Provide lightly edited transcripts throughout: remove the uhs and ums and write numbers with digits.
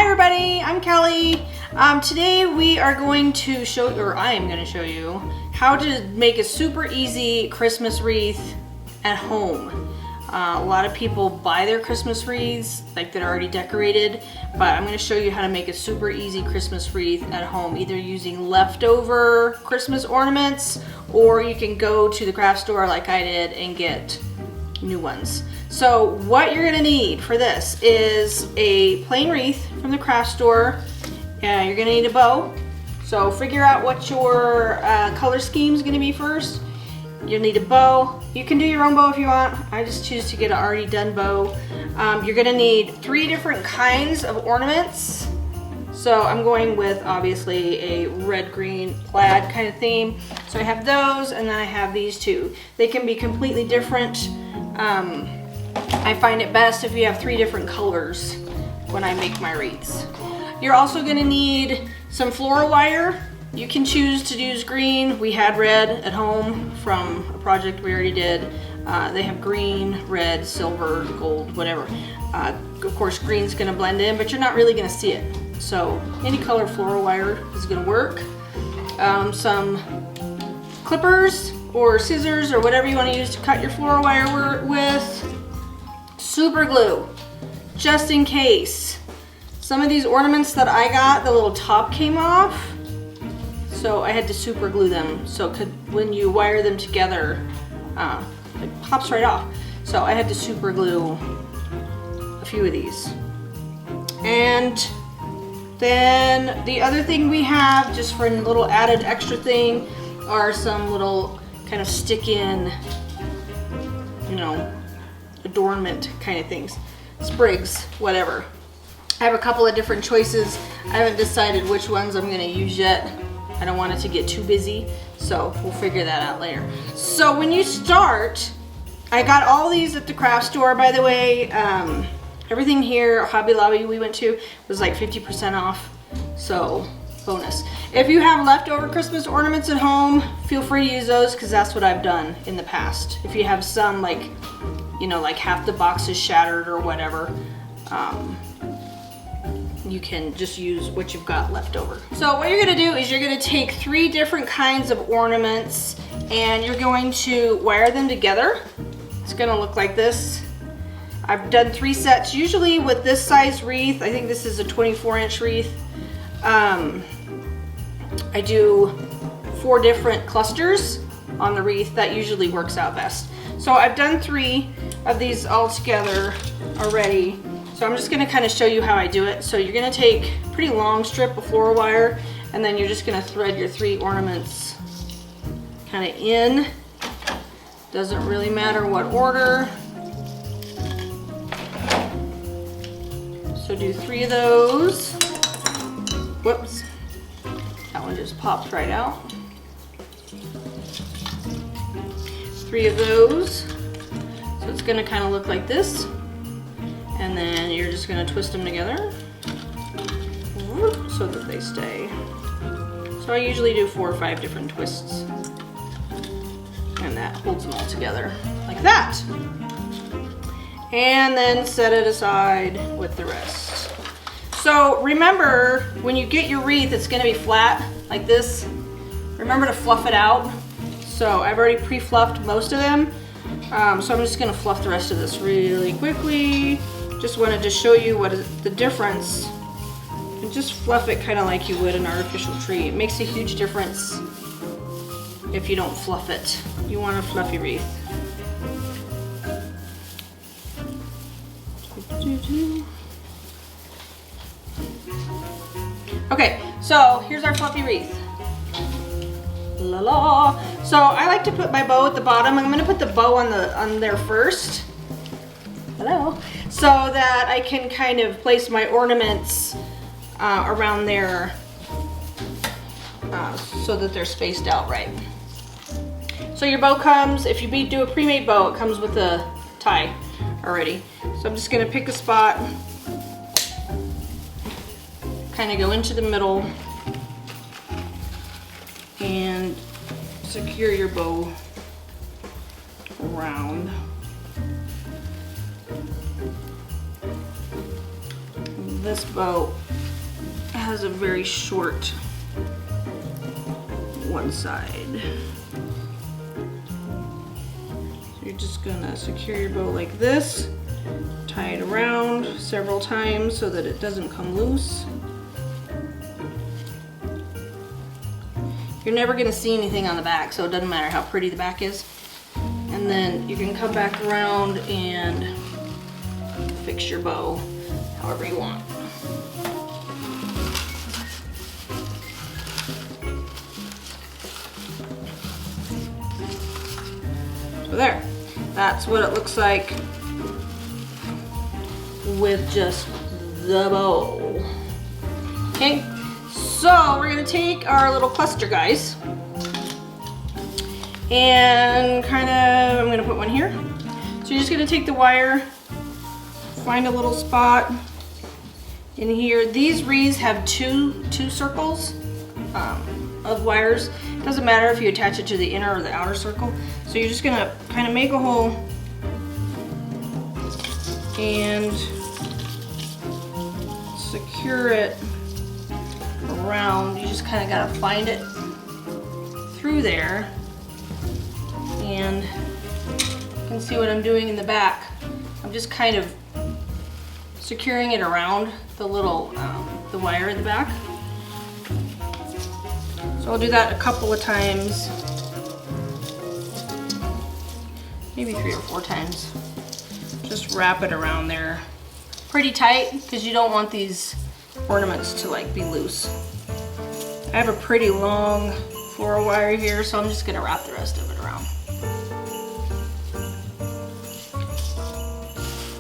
Hi everybody, I'm Kelly. Today we are going to show, or I am going to show you how to make a super easy Christmas wreath at home. A lot of people buy their Christmas wreaths like they're already decorated, but I'm going to show you how to make a super easy Christmas wreath at home, either using leftover Christmas ornaments, or you can go to the craft store like I did and get new ones. So what you're gonna need for this is a plain wreath from the craft store. You're gonna need a bow. So figure out what your color scheme is gonna be first. You'll need a bow. You can do your own bow if you want. I just choose to get an already done bow. You're gonna need 3 different kinds of ornaments. So I'm going with obviously a red-green plaid kind of theme. So I have those, and then I have these two. They can be completely different. I find it best if you have 3 different colors when I make my wreaths. You're also going to need some floral wire. You can choose to use green. We had red at home from a project we already did. They have green, red, silver, gold, whatever. Of course, green's going to blend in, but you're not really going to see it. So any color floral wire is going to work. Some clippers or scissors or whatever you want to use to cut your floral wire with. Super glue, just in case. Some of these ornaments that I got, the little top came off, so I had to super glue them. So when you wire them together, it pops right off. So I had to super glue a few of these. And then the other thing we have, just for a little added extra thing, are some little kind of stick-in, you know, adornment kind of things, sprigs, whatever. I have a couple of different choices. I haven't decided which ones I'm going to use yet. I don't want it to get too busy, so we'll figure that out later. So when you start, I got all these at the craft store, by the way. Everything here, Hobby Lobby we went to, was like 50% off, so bonus. If you have leftover Christmas ornaments at home, feel free to use those, because that's what I've done in the past. If you have some, like, you know, like half the box is shattered or whatever, you can just use what you've got left over. So what you're gonna do is you're gonna take 3 different kinds of ornaments and you're going to wire them together. It's gonna look like this. I've done 3 sets, usually with this size wreath. I think this is a 24-inch wreath. I do 4 different clusters on the wreath. That usually works out best. So I've done 3 of these all together already. So I'm just gonna kind of show you how I do it. So you're gonna take a pretty long strip of floral wire, and then you're just gonna thread your 3 ornaments kind of in. Doesn't really matter what order. So do 3 of those. Whoops, that one just popped right out. 3 of those. So it's gonna kind of look like this. And then you're just gonna twist them together so that they stay. So I usually do 4 or 5 different twists. And that holds them all together like that. And then set it aside with the rest. So remember, when you get your wreath, it's gonna be flat like this. Remember to fluff it out. So I've already pre-fluffed most of them. So I'm just gonna fluff the rest of this really quickly. Just wanted to show you what is the difference. And just fluff it kind of like you would an artificial tree. It makes a huge difference if you don't fluff it. You want a fluffy wreath. Okay, so here's our fluffy wreath. La la. So I like to put my bow at the bottom. I'm gonna put the bow on there first. Hello. So that I can kind of place my ornaments around there so that they're spaced out right. So your bow comes, if you do a pre-made bow, it comes with a tie already. So I'm just gonna pick a spot, kind of go into the middle, and secure your bow around. This bow has a very short one side. So you're just gonna secure your bow like this, tie it around several times so that it doesn't come loose. You're never gonna see anything on the back, so it doesn't matter how pretty the back is. And then you can come back around and fix your bow however you want. So there, that's what it looks like with just the bow. Okay, so we're gonna take our little cluster guys and I'm gonna put one here. So you're just gonna take the wire, find a little spot in here. These wreaths have two circles of wires. It doesn't matter if you attach it to the inner or the outer circle. So you're just gonna kind of make a hole and secure it around. You just kind of gotta find it through there. And you can see what I'm doing in the back. I'm just kind of securing it around the little the wire in the back. So I'll do that a couple of times, maybe 3 or 4 times. Just wrap it around there pretty tight because you don't want these ornaments to like be loose. I have a pretty long floral wire here, so I'm just gonna wrap the rest of it around.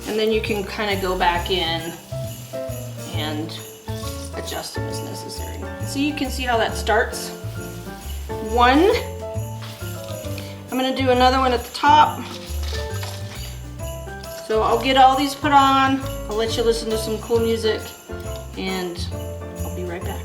And then you can kind of go back in and adjust them as necessary. So you can see how that starts. One. I'm gonna do another one at the top. So I'll get all these put on. I'll let you listen to some cool music and I'll be right back.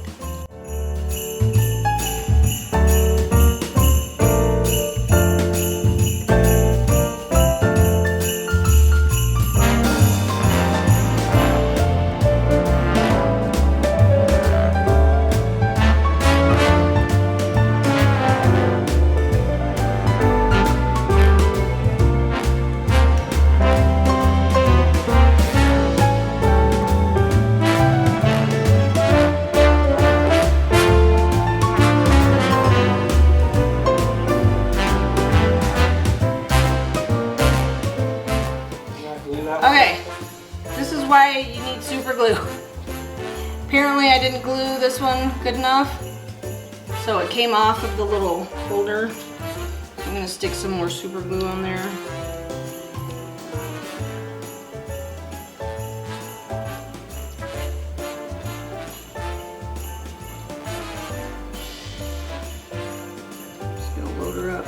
Okay, this is why you need super glue. Apparently I didn't glue this one good enough, so it came off of the little holder. I'm gonna stick some more super glue on there. Just gonna load her up.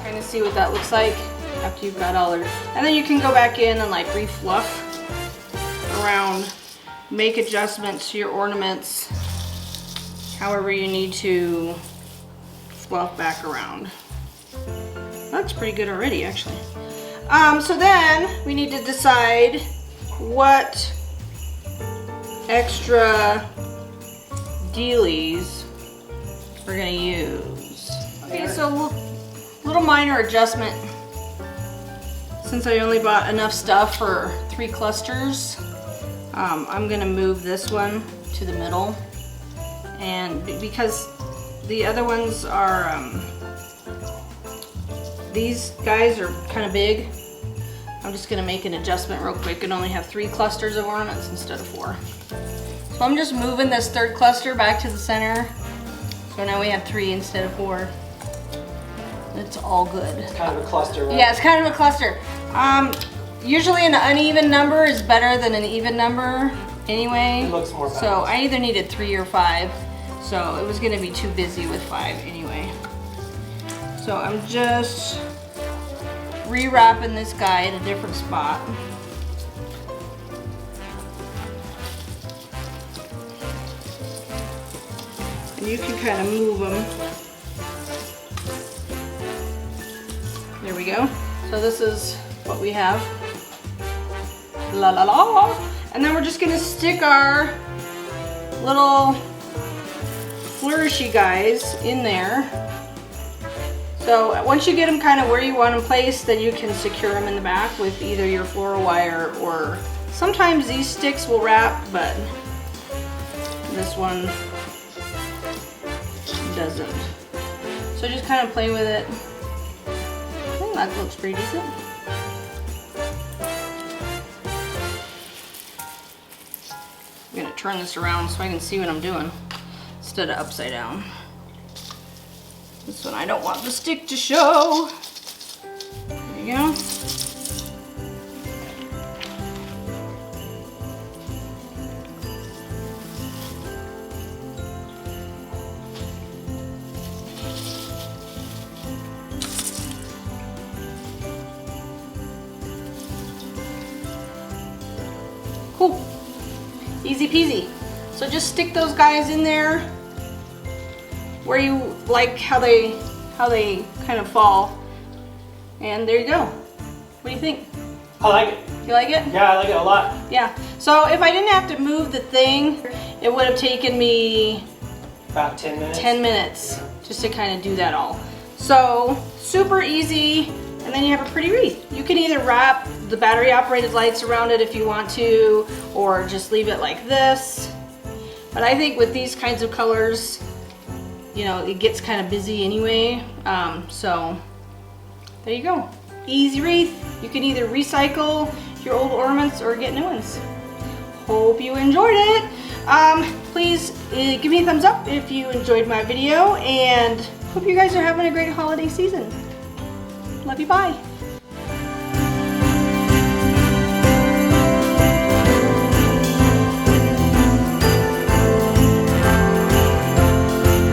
Kind of see what that looks like after you've got all your, and then you can go back in and like refluff around, make adjustments to your ornaments however you need to fluff back around. That's pretty good already, actually. So then we need to decide what extra dealies we're gonna use. Okay, so little minor adjustment. Since I only bought enough stuff for 3 clusters, I'm gonna move this one to the middle, and because the other ones are these guys are kind of big, I'm just gonna make an adjustment real quick and only have 3 clusters of ornaments instead of 4. So I'm just moving this 3rd cluster back to the center, so now we have 3 instead of 4. It's all good. It's kind of a cluster, right? Yeah, it's kind of a cluster. Usually an uneven number is better than an even number anyway. It looks more balanced. So I either needed 3 or 5. So it was gonna be too busy with 5 anyway. So I'm just rewrapping this guy in a different spot. And you can kind of move them. There we go. So this is what we have. La la la. And then we're just gonna stick our little flourishy guys in there. So once you get them kind of where you want them placed, then you can secure them in the back with either your floral wire, or sometimes these sticks will wrap, but this one doesn't. So just kind of play with it. I think that looks pretty decent. I'm gonna turn this around so I can see what I'm doing instead of upside down. This one I don't want the stick to show. There you go. Cool. Easy peasy. So just stick those guys in there where you like how they kind of fall. And there you go. What do you think? I like it. You like it? Yeah, I like it a lot. Yeah. So if I didn't have to move the thing, it would have taken me About 10 minutes. 10 minutes just to kind of do that all. So super easy, and then you have a pretty wreath. You can either wrap the battery operated lights around it if you want to, or just leave it like this. But I think with these kinds of colors, you know, it gets kind of busy anyway. So there you go. Easy wreath. You can either recycle your old ornaments or get new ones. Hope you enjoyed it. Please give me a thumbs up if you enjoyed my video, and hope you guys are having a great holiday season. Love you, bye.